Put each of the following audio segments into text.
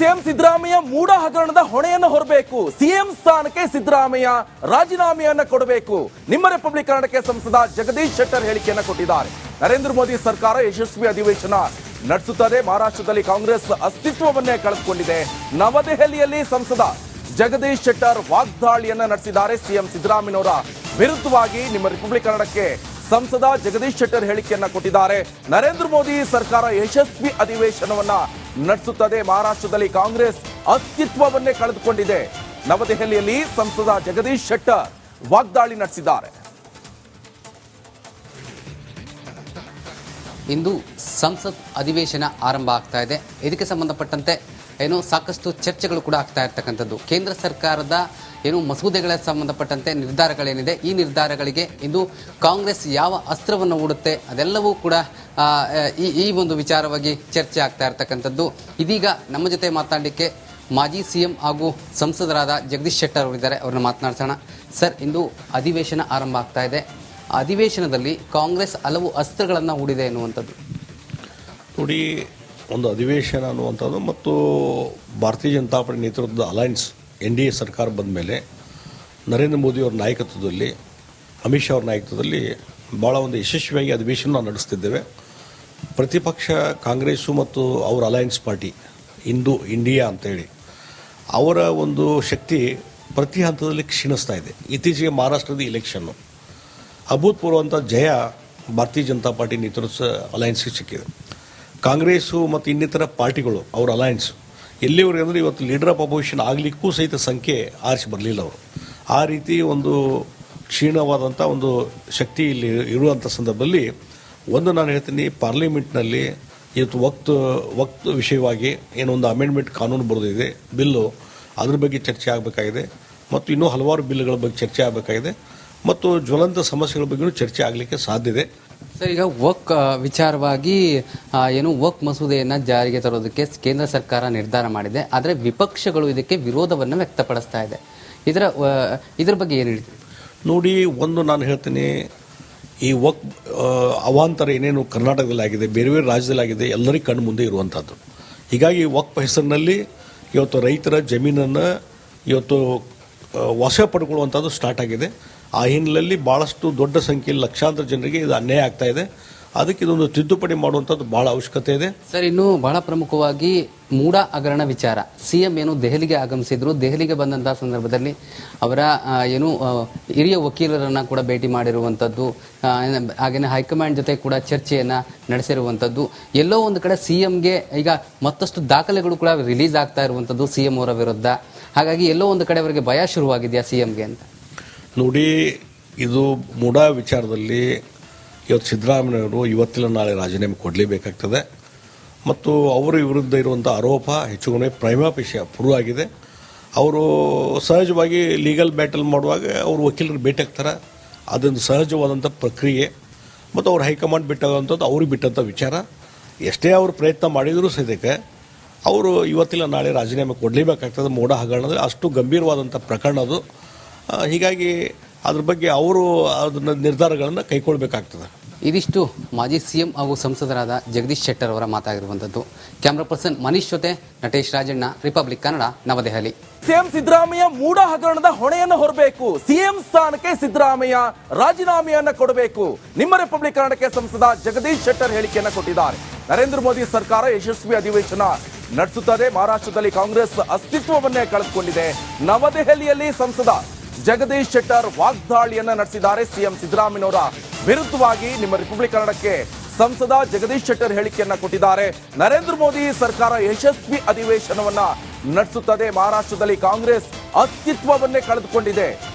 CM Siddaramaiah ಮೂಡ ಹಗರಣದ ಹೊಣೆಯನ್ನು ಹೊರಬೇಕು. ಸಿಎಂ ಸ್ಥಾನಕ್ಕೆ ಸಿದ್ದರಾಮಯ್ಯ ರಾಜೀನಾಮೆಯನ್ನ ಕೊಡಬೇಕು. ನಿಮ್ಮ ರಿಪಬ್ಲಿಕ್ ಕನ್ನಡಕ್ಕೆ ಸಂಸದ ಜಗದೀಶ್ ಶೆಟ್ಟರ್ ಹೇಳಿಕೆಯನ್ನು ಕೊಟ್ಟಿದ್ದಾರೆ. ನರೇಂದ್ರ ಮೋದಿ ಸರ್ಕಾರ ಯಶಸ್ವಿ ಅಧಿವೇಶನ ನಡೆಸುತ್ತದೆ. ಮಹಾರಾಷ್ಟ್ರದಲ್ಲಿ ಕಾಂಗ್ರೆಸ್ ಅಸ್ತಿತ್ವವನ್ನೇ ಕಳೆದುಕೊಂಡಿದೆ. ನವದೆಹಲಿಯಲ್ಲಿ ಸಂಸದ ಜಗದೀಶ್ ಶೆಟ್ಟರ್ ವಾಗ್ದಾಳಿಯನ್ನ ನಡೆಸಿದ್ದಾರೆ. ಸಿಎಂ ಸಿದ್ದರಾಮಯ್ಯನವರ ವಿರುದ್ಧವಾಗಿ ನಿಮ್ಮ ರಿಪಬ್ಲಿಕ್ ಕನ್ನಡಕ್ಕೆ ಸಂಸದ ಜಗದೀಶ್ ಶೆಟ್ಟರ್ ಹೇಳಿಕೆಯನ್ನ ಕೊಟ್ಟಿದ್ದಾರೆ. ನರೇಂದ್ರ ಮೋದಿ ಸರ್ಕಾರ ಯಶಸ್ವಿ ಅಧಿವೇಶನವನ್ನ ನಡೆಸುತ್ತದೆ. ಮಹಾರಾಷ್ಟ್ರದಲ್ಲಿ ಕಾಂಗ್ರೆಸ್ ಅಸ್ತಿತ್ವವನ್ನೇ ಕಳೆದುಕೊಂಡಿದೆ. ನವದೆಹಲಿಯಲ್ಲಿ ಸಂಸದ ಜಗದೀಶ್ ಶೆಟ್ಟರ್ ವಾಗ್ದಾಳಿ ನಡೆಸಿದ್ದಾರೆ. ಇಂದು ಸಂಸತ್ ಅಧಿವೇಶನ ಆರಂಭ ಆಗ್ತಾ ಇದೆ. ಇದಕ್ಕೆ ಸಂಬಂಧಪಟ್ಟಂತೆ ಸಾಕಷ್ಟು ಚರ್ಚೆಗಳು ಕೂಡ ಆಗ್ತಾ ಇರ್ತಕ್ಕಂಥದ್ದು. ಕೇಂದ್ರ ಸರ್ಕಾರದ ಮಸೂದೆಗಳ ಸಂಬಂಧಪಟ್ಟಂತೆ ನಿರ್ಧಾರಗಳೇನಿದೆ, ಈ ನಿರ್ಧಾರಗಳಿಗೆ ಇಂದು ಕಾಂಗ್ರೆಸ್ ಯಾವ ಅಸ್ತ್ರವನ್ನು ಹೂಡುತ್ತೆ ಅದೆಲ್ಲವೂ ಕೂಡ ಈ ಒಂದು ವಿಚಾರವಾಗಿ ಚರ್ಚೆ ಆಗ್ತಾ ಇರ್ತಕ್ಕಂಥದ್ದು. ಇದೀಗ ನಮ್ಮ ಜೊತೆ ಮಾತನಾಡಲಿಕ್ಕೆ ಮಾಜಿ ಸಿಎಂ ಹಾಗೂ ಸಂಸದರಾದ ಜಗದೀಶ್ ಶೆಟ್ಟರ್ ಅವರಿದ್ದಾರೆ. ಅವ್ರನ್ನ ಮಾತನಾಡ್ಸೋಣ. ಸರ್, ಇಂದು ಅಧಿವೇಶನ ಆರಂಭ ಆಗ್ತಾ ಇದೆ. ಅಧಿವೇಶನದಲ್ಲಿ ಕಾಂಗ್ರೆಸ್ ಹಲವು ಅಸ್ತ್ರಗಳನ್ನು ಹೂಡಿದೆ ಎನ್ನುವಂಥದ್ದು. ನೋಡಿ, ಒಂದು ಅಧಿವೇಶನ ಅನ್ನುವಂಥದ್ದು ಮತ್ತು ಭಾರತೀಯ ಜನತಾ ಪಾರ್ಟಿ ನೇತೃತ್ವದ ಅಲಯನ್ಸ್ NDA ಸರ್ಕಾರ ಬಂದ ಮೇಲೆ ನರೇಂದ್ರ ಮೋದಿಯವರ ನಾಯಕತ್ವದಲ್ಲಿ, ಅಮಿತ್ ಶಾ ಅವರ ನಾಯಕತ್ವದಲ್ಲಿ ಭಾಳ ಒಂದು ಯಶಸ್ವಿಯಾಗಿ ಅಧಿವೇಶನ ನಡೆಸ್ತಿದ್ದೇವೆ. ಪ್ರತಿಪಕ್ಷ ಕಾಂಗ್ರೆಸ್ಸು ಮತ್ತು ಅವರ ಅಲಯನ್ಸ್ ಪಾರ್ಟಿ ಇಂಡಿಯಾ ಅಂತೇಳಿ ಅವರ ಒಂದು ಶಕ್ತಿ ಪ್ರತಿ ಹಂತದಲ್ಲಿ ಕ್ಷೀಣಿಸ್ತಾ ಇದೆ. ಇತ್ತೀಚೆಗೆ ಮಹಾರಾಷ್ಟ್ರದ ಇಲೆಕ್ಷನ್ನು ಅಭೂತಪೂರ್ವಂಥ ಜಯ ಭಾರತೀಯ ಜನತಾ ಪಾರ್ಟಿ ನೇತೃತ್ವ ಅಲಯನ್ಸ್ಗೆ ಸಿಕ್ಕಿದೆ. ಕಾಂಗ್ರೆಸ್ಸು ಮತ್ತು ಇನ್ನಿತರ ಪಾರ್ಟಿಗಳು ಅವರ ಅಲಯನ್ಸ್ ಎಲ್ಲಿವರೆಗೆ ಅಂದರೆ ಇವತ್ತು ಲೀಡರ್ ಆಫ್ ಅಪೋಸಿಷನ್ ಆಗಲಿಕ್ಕೂ ಸಹಿತ ಸಂಖ್ಯೆ ಆರಿಸಿ ಬರಲಿಲ್ಲ ಅವರು. ಆ ರೀತಿ ಒಂದು ಕ್ಷೀಣವಾದಂಥ ಒಂದು ಶಕ್ತಿ ಇಲ್ಲಿ ಇರುವಂಥ ಸಂದರ್ಭದಲ್ಲಿ ನಾನು ಹೇಳ್ತೀನಿ, ಪಾರ್ಲಿಮೆಂಟ್ನಲ್ಲಿ ಇವತ್ತು ವಕ್ತ್ ವಿಷಯವಾಗಿ ಏನೊಂದು ಅಮೆಂಡ್ಮೆಂಟ್ ಕಾನೂನು ಬರೋದಿದೆ, ಬಿಲ್ಲು, ಅದ್ರ ಬಗ್ಗೆ ಚರ್ಚೆ ಆಗಬೇಕಾಗಿದೆ. ಮತ್ತು ಇನ್ನೂ ಹಲವಾರು ಬಿಲ್ಗಳ ಬಗ್ಗೆ ಚರ್ಚೆ ಆಗಬೇಕಾಗಿದೆ ಮತ್ತು ಜ್ವಲಂತ ಸಮಸ್ಯೆಗಳ ಬಗ್ಗೆಯೂ ಚರ್ಚೆ ಆಗಲಿಕ್ಕೆ ಸಾಧ್ಯ ಇದೆ. ಸರ್, ಈಗ ವಕ್ ವಿಚಾರವಾಗಿ ವಕ್ ಮಸೂದೆಯನ್ನು ಜಾರಿಗೆ ತರೋದಕ್ಕೆ ಕೇಂದ್ರ ಸರ್ಕಾರ ನಿರ್ಧಾರ ಮಾಡಿದೆ. ಆದರೆ ವಿಪಕ್ಷಗಳು ಇದಕ್ಕೆ ವಿರೋಧವನ್ನು ವ್ಯಕ್ತಪಡಿಸ್ತಾ ಇದೆ. ಇದರ ಬಗ್ಗೆ ಏನು ಹೇಳ್ತೀವಿ? ನೋಡಿ, ನಾನು ಹೇಳ್ತೀನಿ, ಈ ವಕ್ ಅವಾಂತರ ಏನೇನು ಕರ್ನಾಟಕದಲ್ಲಿ ಆಗಿದೆ, ಬೇರೆ ಬೇರೆ ರಾಜ್ಯದಲ್ಲಿ ಆಗಿದೆ, ಎಲ್ಲರಿಗೂ ಕಣ್ಣು ಮುಂದೆ ಇರುವಂಥದ್ದು. ಹೀಗಾಗಿ ವಕ್ ಹೆಸರಿನಲ್ಲಿ ಇವತ್ತು ರೈತರ ಜಮೀನನ್ನು ಇವತ್ತು ವಶ ಪಡ್ಕೊಳ್ಳುವಂಥದ್ದು ಸ್ಟಾರ್ಟ್ ಆಗಿದೆ. ಆ ಹಿನ್ನೆಲೆಯಲ್ಲಿ ಭಾಳಷ್ಟು ದೊಡ್ಡ ಸಂಖ್ಯೆಯಲ್ಲಿ ಲಕ್ಷಾಂತರ ಜನರಿಗೆ ಇದು ಅನ್ಯಾಯ ಆಗ್ತಾ ಇದೆ. ಅದಕ್ಕೆ ಇದೊಂದು ತಿದ್ದುಪಡಿ ಮಾಡುವಂಥದ್ದು ಭಾಳ ಅವಶ್ಯಕತೆ ಇದೆ. ಸರ್, ಇನ್ನು ಬಹಳ ಪ್ರಮುಖವಾಗಿ ಮೂಡ ಹಗರಣ ವಿಚಾರ. ಸಿಎಂ ದೆಹಲಿಗೆ ಆಗಮಿಸಿದ್ರು. ದೆಹಲಿಗೆ ಬಂದಂತಹ ಸಂದರ್ಭದಲ್ಲಿ ಅವರ ಹಿರಿಯ ವಕೀಲರನ್ನ ಕೂಡ ಭೇಟಿ ಮಾಡಿರುವಂಥದ್ದು, ಹಾಗೆಯೇ ಹೈಕಮಾಂಡ್ ಜೊತೆ ಕೂಡ ಚರ್ಚೆಯನ್ನ ನಡೆಸಿರುವಂಥದ್ದು. ಎಲ್ಲೋ ಒಂದು ಕಡೆ ಸಿಎಂಗೆ ಈಗ ಮತ್ತಷ್ಟು ದಾಖಲೆಗಳು ಕೂಡ ರಿಲೀಸ್ ಆಗ್ತಾ ಇರುವಂಥದ್ದು ಸಿಎಂ ಅವರ ವಿರುದ್ಧ. ಹಾಗಾಗಿ ಎಲ್ಲೋ ಒಂದು ಕಡೆ ಅವರಿಗೆ ಭಯ ಶುರುವಾಗಿದೆಯಾ ಸಿಎಂಗೆ ಅಂತ? ನೋಡಿ, ಇದು ಮೂಡ ವಿಚಾರದಲ್ಲಿ ಇವತ್ತು ಸಿದ್ದರಾಮಯ್ಯವರು ಇವತ್ತಿನ ನಾಳೆ ರಾಜೀನಾಮೆ ಕೊಡಲೇಬೇಕಾಗ್ತದೆ. ಮತ್ತು ಅವರ ವಿರುದ್ಧ ಇರುವಂಥ ಆರೋಪ ಹೆಚ್ಚು ಕಡಿಮೆ ಪ್ರೈಮಾಪೇಶಿಯ ಪ್ರೂವ್ ಆಗಿದೆ. ಅವರು ಸಹಜವಾಗಿ ಲೀಗಲ್ ಬ್ಯಾಟಲ್ ಮಾಡುವಾಗ ಅವರು ವಕೀಲರು ಭೇಟಿ ಆಗ್ತಾರೆ. ಅದೊಂದು ಸಹಜವಾದಂಥ ಪ್ರಕ್ರಿಯೆ. ಮತ್ತು ಅವ್ರು ಹೈಕಮಾಂಡ್ ಬಿಟ್ಟಾಗುವಂಥದ್ದು ಅವ್ರಿಗೆ ಬಿಟ್ಟಂಥ ವಿಚಾರ. ಎಷ್ಟೇ ಅವರು ಪ್ರಯತ್ನ ಮಾಡಿದರೂ ಸದ್ಯಕ್ಕೆ ಅವರು ಇವತ್ತಿನ ನಾಳೆ ರಾಜೀನಾಮೆ ಕೊಡಲೇಬೇಕಾಗ್ತದೆ. ಮೂಡ ಹಗರಣದಲ್ಲಿ ಅಷ್ಟು ಗಂಭೀರವಾದಂಥ ಪ್ರಕರಣ ಅದು. ಹೀಗಾಗಿ ಅದ್ರ ಬಗ್ಗೆ ಅವರು ಅದನ್ನ ನಿರ್ಧಾರಗಳನ್ನು ಕೈಗೊಳ್ಳಬೇಕಾಗ್ತದೆ. ಇದಿಷ್ಟು ಮಾಜಿ ಸಿಎಂ ಹಾಗೂ ಸಂಸದರಾದ ಜಗದೀಶ್ ಶೆಟ್ಟರ್ ಅವರ ಮಾತಾಗಿರುವಂಥದ್ದು. ಕ್ಯಾಮ್ರಾ ಪರ್ಸನ್ ಮನೀಶ್ ಜೊತೆ ನಟೇಶ್ ರಾಜಣ್ಣ, ರಿಪಬ್ಲಿಕ್ ಕನ್ನಡ, ನವದೆಹಲಿ. ಸಿಎಂ ಸಿದ್ದರಾಮಯ್ಯ ಮೂಡ ಹಗರಣದ ಹೊಣೆಯನ್ನು ಹೊರಬೇಕು. ಸಿಎಂ ಸ್ಥಾನಕ್ಕೆ ಸಿದ್ದರಾಮಯ್ಯ ರಾಜೀನಾಮೆಯನ್ನ ಕೊಡಬೇಕು. ನಿಮ್ಮ ರಿಪಬ್ಲಿಕ್ ಕನ್ನಡಕ್ಕೆ ಸಂಸದ ಜಗದೀಶ್ ಶೆಟ್ಟರ್ ಹೇಳಿಕೆಯನ್ನ ಕೊಟ್ಟಿದ್ದಾರೆ. ನರೇಂದ್ರ ಮೋದಿ ಸರ್ಕಾರ ಯಶಸ್ವಿ ಅಧಿವೇಶನ ನಡೆಸುತ್ತದೆ. ಮಹಾರಾಷ್ಟ್ರದಲ್ಲಿ ಕಾಂಗ್ರೆಸ್ ಅಸ್ತಿತ್ವವನ್ನೇ ಕಳೆದುಕೊಂಡಿದೆ. ನವದೆಹಲಿಯಲ್ಲಿ ಸಂಸದ ಜಗದೀಶ್ ಶೆಟ್ಟರ್ ವಾಗ್ದಾಳಿಯನ್ನ ನಡೆಸಿದ್ದಾರೆ. ಸಿಎಂ ಸಿದ್ದರಾಮಯ್ಯನವರ ವಿರುದ್ಧವಾಗಿ ನಿಮ್ಮ ರಿಪಬ್ಲಿಕ್ ಕನ್ನಡಕ್ಕೆ ಸಂಸದ ಜಗದೀಶ್ ಶೆಟ್ಟರ್ ಹೇಳಿಕೆಯನ್ನ ಕೊಟ್ಟಿದ್ದಾರೆ. ನರೇಂದ್ರ ಮೋದಿ ಸರ್ಕಾರ ಯಶಸ್ವಿ ಅಧಿವೇಶನವನ್ನ ನಡೆಸುತ್ತದೆ. ಮಹಾರಾಷ್ಟ್ರದಲ್ಲಿ ಕಾಂಗ್ರೆಸ್ ಅಸ್ತಿತ್ವವನ್ನೇ ಕಳೆದುಕೊಂಡಿದೆ.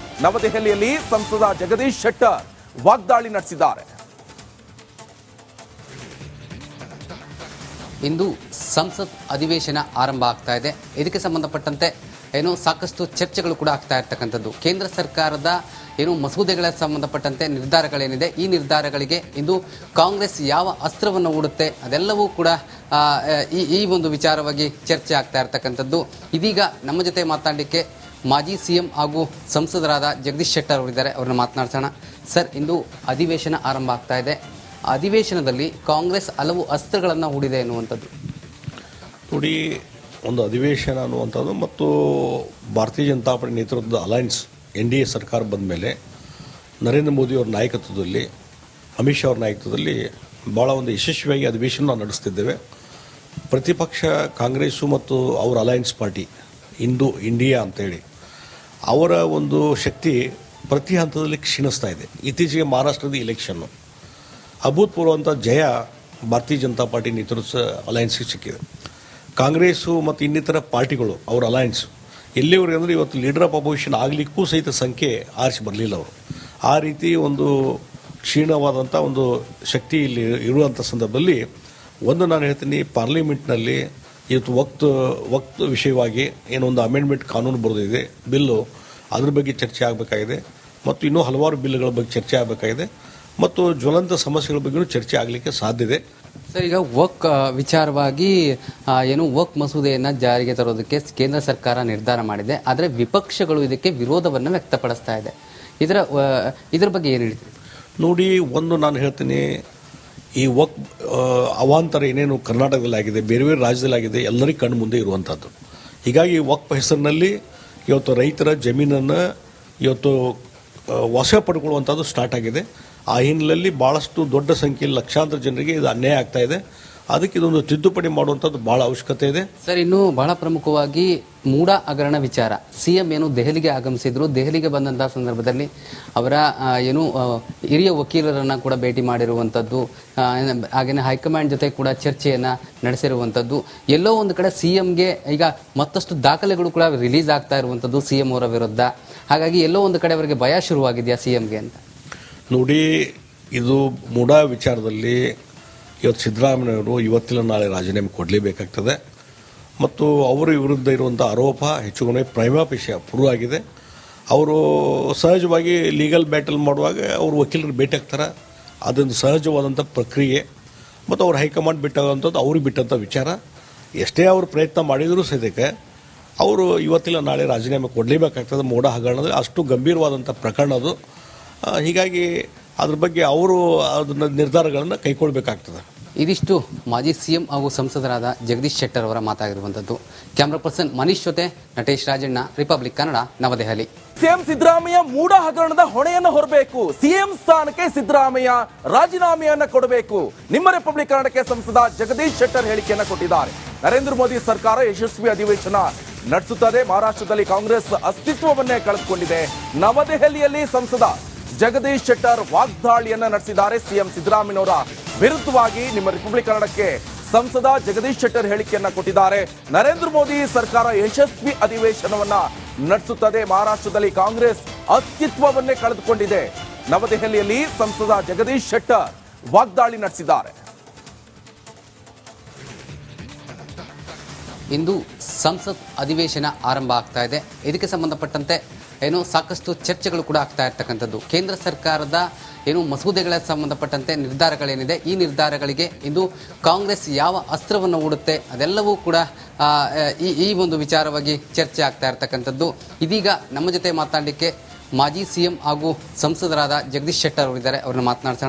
ನವದೆಹಲಿಯಲ್ಲಿ ಸಂಸದ ಜಗದೀಶ್ ಶೆಟ್ಟರ್ ವಾಗ್ದಾಳಿ ನಡೆಸಿದ್ದಾರೆ. ಇಂದು ಸಂಸತ್ ಅಧಿವೇಶನ ಆರಂಭ ಆಗ್ತಾ ಇದೆ. ಇದಕ್ಕೆ ಸಂಬಂಧಪಟ್ಟಂತೆ ಸಾಕಷ್ಟು ಚರ್ಚೆಗಳು ಕೂಡ ಆಗ್ತಾ ಇರ್ತಕ್ಕಂಥದ್ದು. ಕೇಂದ್ರ ಸರ್ಕಾರದ ಮಸೂದೆಗಳ ಸಂಬಂಧಪಟ್ಟಂತೆ ನಿರ್ಧಾರಗಳೇನಿದೆ, ಈ ನಿರ್ಧಾರಗಳಿಗೆ ಇಂದು ಕಾಂಗ್ರೆಸ್ ಯಾವ ಅಸ್ತ್ರವನ್ನು ಹೂಡುತ್ತೆ ಅದೆಲ್ಲವೂ ಕೂಡ ಈ ಒಂದು ವಿಚಾರವಾಗಿ ಚರ್ಚೆ ಆಗ್ತಾ ಇರ್ತಕ್ಕಂಥದ್ದು. ಇದೀಗ ನಮ್ಮ ಜೊತೆ ಮಾತನಾಡಲಿಕ್ಕೆ ಮಾಜಿ ಸಿಎಂ ಹಾಗೂ ಸಂಸದರಾದ ಜಗದೀಶ್ ಶೆಟ್ಟರ್ ಅವರಿದ್ದಾರೆ. ಅವ್ರನ್ನ ಮಾತನಾಡ್ಸೋಣ. ಸರ್, ಇಂದು ಅಧಿವೇಶನ ಆರಂಭ ಆಗ್ತಾ ಇದೆ. ಅಧಿವೇಶನದಲ್ಲಿ ಕಾಂಗ್ರೆಸ್ ಹಲವು ಅಸ್ತ್ರಗಳನ್ನು ಹೂಡಿದೆ ಎನ್ನುವಂಥದ್ದು. ನೋಡಿ, ಒಂದು ಅಧಿವೇಶನ ಅನ್ನುವಂಥದ್ದು ಮತ್ತು ಭಾರತೀಯ ಜನತಾ ಪಾರ್ಟಿ ನೇತೃತ್ವದ ಅಲಯನ್ಸ್ NDA ಸರ್ಕಾರ ಬಂದ ಮೇಲೆ ನರೇಂದ್ರ ಮೋದಿಯವರ ನಾಯಕತ್ವದಲ್ಲಿ ಅಮಿತ್ ಶಾ ಅವರ ನಾಯಕತ್ವದಲ್ಲಿ ಭಾಳ ಒಂದು ಯಶಸ್ವಿಯಾಗಿ ಅಧಿವೇಶನ ನಡೆಸ್ತಿದ್ದೇವೆ. ಪ್ರತಿಪಕ್ಷ ಕಾಂಗ್ರೆಸ್ಸು ಮತ್ತು ಅವರ ಅಲಯನ್ಸ್ ಪಾರ್ಟಿ ಇಂಡಿಯಾ ಅಂತೇಳಿ ಅವರ ಒಂದು ಶಕ್ತಿ ಪ್ರತಿ ಹಂತದಲ್ಲಿ ಕ್ಷೀಣಿಸ್ತಾ ಇದೆ. ಇತ್ತೀಚೆಗೆ ಮಹಾರಾಷ್ಟ್ರದ ಇಲೆಕ್ಷನ್ನು ಅಭೂತಪೂರ್ವಂಥ ಜಯ ಭಾರತೀಯ ಜನತಾ ಪಾರ್ಟಿ ನೇತೃತ್ವ ಅಲಯನ್ಸ್ಗೆ ಸಿಕ್ಕಿದೆ. ಕಾಂಗ್ರೆಸ್ಸು ಮತ್ತು ಇನ್ನಿತರ ಪಾರ್ಟಿಗಳು ಅವರ ಅಲಯನ್ಸ್ ಎಲ್ಲಿವರೆಗೆ ಅಂದರೆ ಇವತ್ತು ಲೀಡರ್ ಆಫ್ ಅಪೋಸಿಷನ್ ಆಗಲಿಕ್ಕೂ ಸಹಿತ ಸಂಖ್ಯೆ ಆರಿಸಿ ಬರಲಿಲ್ಲ ಅವರು. ಆ ರೀತಿ ಒಂದು ಕ್ಷೀಣವಾದಂಥ ಒಂದು ಶಕ್ತಿ ಇಲ್ಲಿ ಇರುವಂಥ ಸಂದರ್ಭದಲ್ಲಿ ಒಂದು ನಾನು ಹೇಳ್ತೀನಿ, ಪಾರ್ಲಿಮೆಂಟ್ನಲ್ಲಿ ಇವತ್ತು ವಕ್ತ್ ವಿಷಯವಾಗಿ ಏನೊಂದು ಅಮೆಂಡ್ಮೆಂಟ್ ಕಾನೂನು ಬರೆದಿದೆ ಬಿಲ್ಲು, ಅದ್ರ ಬಗ್ಗೆ ಚರ್ಚೆ ಆಗಬೇಕಾಗಿದೆ ಮತ್ತು ಇನ್ನೂ ಹಲವಾರು ಬಿಲ್ಗಳ ಬಗ್ಗೆ ಚರ್ಚೆ ಆಗಬೇಕಾಗಿದೆ ಮತ್ತು ಜ್ವಲಂತ ಸಮಸ್ಯೆಗಳ ಬಗ್ಗೆಯೂ ಚರ್ಚೆ ಆಗಲಿಕ್ಕೆ ಸಾಧ್ಯತೆ. ಸರ್, ಈಗ ವಕ್ ವಿಚಾರವಾಗಿ ವಕ್ ಮಸೂದೆಯನ್ನು ಜಾರಿಗೆ ತರೋದಕ್ಕೆ ಕೇಂದ್ರ ಸರ್ಕಾರ ನಿರ್ಧಾರ ಮಾಡಿದೆ. ಆದರೆ ವಿಪಕ್ಷಗಳು ಇದಕ್ಕೆ ವಿರೋಧವನ್ನು ವ್ಯಕ್ತಪಡಿಸ್ತಾ ಇದೆ. ಇದರ ಬಗ್ಗೆ ಏನು ಹೇಳ್ತೀವಿ? ನೋಡಿ, ಒಂದು ನಾನು ಹೇಳ್ತೀನಿ, ಈ ವಕ್ ಅವಾಂತರ ಏನೇನು ಕರ್ನಾಟಕದಲ್ಲಿ ಆಗಿದೆ, ಬೇರೆ ಬೇರೆ ರಾಜ್ಯದಲ್ಲಿ ಆಗಿದೆ, ಎಲ್ಲರಿಗೂ ಕಣ್ಣು ಮುಂದೆ ಇರುವಂಥದ್ದು. ಹೀಗಾಗಿ ವಕ್ ಹೆಸರಿನಲ್ಲಿ ಇವತ್ತು ರೈತರ ಜಮೀನನ್ನು ಇವತ್ತು ವಶ ಪಡ್ಕೊಳ್ಳುವಂಥದ್ದು ಸ್ಟಾರ್ಟ್ ಆಗಿದೆ. ಆ ಹಿನ್ನೆಲೆಯಲ್ಲಿ ಭಾಳಷ್ಟು ದೊಡ್ಡ ಸಂಖ್ಯೆಯಲ್ಲಿ ಲಕ್ಷಾಂತರ ಜನರಿಗೆ ಇದು ಅನ್ಯಾಯ ಆಗ್ತಾ ಇದೆ. ಅದಕ್ಕೆ ಇದೊಂದು ತಿದ್ದುಪಡಿ ಮಾಡುವಂಥದ್ದು ಭಾಳ ಅವಶ್ಯಕತೆ ಇದೆ. ಸರ್, ಇನ್ನು ಬಹಳ ಪ್ರಮುಖವಾಗಿ ಮೂಡ ಹಗರಣ ವಿಚಾರ. ಸಿಎಂ ದೆಹಲಿಗೆ ಆಗಮಿಸಿದ್ರು. ದೆಹಲಿಗೆ ಬಂದಂತಹ ಸಂದರ್ಭದಲ್ಲಿ ಅವರ ಹಿರಿಯ ವಕೀಲರನ್ನ ಕೂಡ ಭೇಟಿ ಮಾಡಿರುವಂಥದ್ದು, ಹಾಗೆಯೇ ಹೈಕಮಾಂಡ್ ಜೊತೆ ಕೂಡ ಚರ್ಚೆಯನ್ನ ನಡೆಸಿರುವಂಥದ್ದು. ಎಲ್ಲೋ ಒಂದು ಕಡೆ ಸಿಎಂಗೆ ಈಗ ಮತ್ತಷ್ಟು ದಾಖಲೆಗಳು ಕೂಡ ರಿಲೀಸ್ ಆಗ್ತಾ ಇರುವಂಥದ್ದು ಸಿಎಂ ಅವರ ವಿರುದ್ಧ. ಹಾಗಾಗಿ ಎಲ್ಲೋ ಒಂದು ಕಡೆ ಅವರಿಗೆ ಭಯ ಶುರುವಾಗಿದೆಯಾ ಸಿಎಂಗೆ ಅಂತ? ನೋಡಿ, ಇದು ಮೂಡ ವಿಚಾರದಲ್ಲಿ ಇವತ್ತು ಸಿದ್ದರಾಮಯ್ಯವರು ಇವತ್ತಿನ ನಾಳೆ ರಾಜೀನಾಮೆ ಕೊಡಲೇಬೇಕಾಗ್ತದೆ ಮತ್ತು ಅವರ ವಿರುದ್ಧ ಇರುವಂಥ ಆರೋಪ ಹೆಚ್ಚು ಕಡಿಮೆ ಪ್ರೈಮಾಪೇಶಿ ಪ್ರೂವ್ ಆಗಿದೆ. ಅವರು ಸಹಜವಾಗಿ ಲೀಗಲ್ ಬ್ಯಾಟಲ್ ಮಾಡುವಾಗ ಅವರು ವಕೀಲರು ಭೇಟಿ ಆಗ್ತಾರೆ. ಅದೊಂದು ಸಹಜವಾದಂಥ ಪ್ರಕ್ರಿಯೆ ಮತ್ತು ಅವ್ರು ಹೈಕಮಾಂಡ್ ಬಿಟ್ಟಾಗುವಂಥದ್ದು ಅವ್ರಿಗೆ ಬಿಟ್ಟಂಥ ವಿಚಾರ. ಎಷ್ಟೇ ಅವರು ಪ್ರಯತ್ನ ಮಾಡಿದರೂ ಸದ್ಯಕ್ಕೆ ಅವರು ಇವತ್ತಿನ ನಾಳೆ ರಾಜೀನಾಮೆ ಕೊಡಲೇಬೇಕಾಗ್ತದೆ. ಮೂಡ ಹಗರಣದ ಅಷ್ಟು ಗಂಭೀರವಾದಂಥ ಪ್ರಕರಣ ಅದು. ಹೀಗಾಗಿ ಅದ್ರ ಬಗ್ಗೆ ಅವರು ಅದನ್ನ ನಿರ್ಧಾರಗಳನ್ನು ಕೈಗೊಳ್ಳಬೇಕಾಗ್ತದೆ. ಇದಿಷ್ಟು ಮಾಜಿ ಸಿಎಂ ಹಾಗೂ ಸಂಸದರಾದ ಜಗದೀಶ್ ಶೆಟ್ಟರ್ ಅವರ ಮಾತಾಗಿರುವಂಥದ್ದು. ಕ್ಯಾಮರಾ ಪರ್ಸನ್ ಮನೀಶ್ ಜೊತೆ ನಟೇಶ್ ರಾಜಣ್ಣ, ರಿಪಬ್ಲಿಕ್ ಕನ್ನಡ, ನವದೆಹಲಿ. ಸಿಎಂ ಸಿದ್ದರಾಮಯ್ಯ ಮೂಡ ಹಗರಣದ ಹೊಣೆಯನ್ನು ಹೊರಬೇಕು. ಸಿಎಂ ಸ್ಥಾನಕ್ಕೆ ಸಿದ್ದರಾಮಯ್ಯ ರಾಜೀನಾಮೆಯನ್ನ ಕೊಡಬೇಕು. ನಿಮ್ಮ ರಿಪಬ್ಲಿಕ್ ಕನ್ನಡಕ್ಕೆ ಸಂಸದ ಜಗದೀಶ್ ಶೆಟ್ಟರ್ ಹೇಳಿಕೆಯನ್ನ ಕೊಟ್ಟಿದ್ದಾರೆ. ನರೇಂದ್ರ ಮೋದಿ ಸರ್ಕಾರ ಯಶಸ್ವಿ ಅಧಿವೇಶನ ನಡೆಸುತ್ತದೆ. ಮಹಾರಾಷ್ಟ್ರದಲ್ಲಿ ಕಾಂಗ್ರೆಸ್ ಅಸ್ತಿತ್ವವನ್ನೇ ಕಳೆದುಕೊಂಡಿದೆ. ನವದೆಹಲಿಯಲ್ಲಿ ಸಂಸದ ಜಗದೀಶ್ ಶೆಟ್ಟರ್ ವಾಗ್ದಾಳಿಯನ್ನ ನಡೆಸಿದ್ದಾರೆ. ಸಿಎಂ ಸಿದ್ದರಾಮಯ್ಯನವರ ವಿರುದ್ಧವಾಗಿ ನಿಮ್ಮ ರಿಪಬ್ಲಿಕ್ ಕನ್ನಡಕ್ಕೆ ಸಂಸದ ಜಗದೀಶ್ ಶೆಟ್ಟರ್ ಹೇಳಿಕೆಯನ್ನ ಕೊಟ್ಟಿದ್ದಾರೆ. ನರೇಂದ್ರ ಮೋದಿ ಸರ್ಕಾರ ಯಶಸ್ವಿ ಅಧಿವೇಶನವನ್ನ ನಡೆಸುತ್ತದೆ. ಮಹಾರಾಷ್ಟ್ರದಲ್ಲಿ ಕಾಂಗ್ರೆಸ್ ಅಸ್ತಿತ್ವವನ್ನೇ ಕಳೆದುಕೊಂಡಿದೆ. ನವದೆಹಲಿಯಲ್ಲಿ ಸಂಸದ ಜಗದೀಶ್ ಶೆಟ್ಟರ್ ವಾಗ್ದಾಳಿ ನಡೆಸಿದ್ದಾರೆ. ಇಂದು ಸಂಸತ್ ಅಧಿವೇಶನ ಆರಂಭ ಆಗ್ತಾ ಇದೆ. ಇದಕ್ಕೆ ಸಂಬಂಧಪಟ್ಟಂತೆ ಸಾಕಷ್ಟು ಚರ್ಚೆಗಳು ಕೂಡ ಆಗ್ತಾ ಇರ್ತಕ್ಕಂಥದ್ದು. ಕೇಂದ್ರ ಸರ್ಕಾರದ ಮಸೂದೆಗಳ ಸಂಬಂಧಪಟ್ಟಂತೆ ನಿರ್ಧಾರಗಳೇನಿದೆ, ಈ ನಿರ್ಧಾರಗಳಿಗೆ ಇಂದು ಕಾಂಗ್ರೆಸ್ ಯಾವ ಅಸ್ತ್ರವನ್ನು ಹೂಡುತ್ತೆ ಅದೆಲ್ಲವೂ ಕೂಡ ಈ ಒಂದು ವಿಚಾರವಾಗಿ ಚರ್ಚೆ ಆಗ್ತಾ ಇರ್ತಕ್ಕಂಥದ್ದು. ಇದೀಗ ನಮ್ಮ ಜೊತೆ ಮಾತಾಡಲಿಕ್ಕೆ ಮಾಜಿ ಸಿಎಂ ಹಾಗೂ ಸಂಸದರಾದ ಜಗದೀಶ್ ಶೆಟ್ಟರ್ ಅವರಿದ್ದಾರೆ. ಅವ್ರನ್ನ ಮಾತನಾಡ್ಸೋಣ.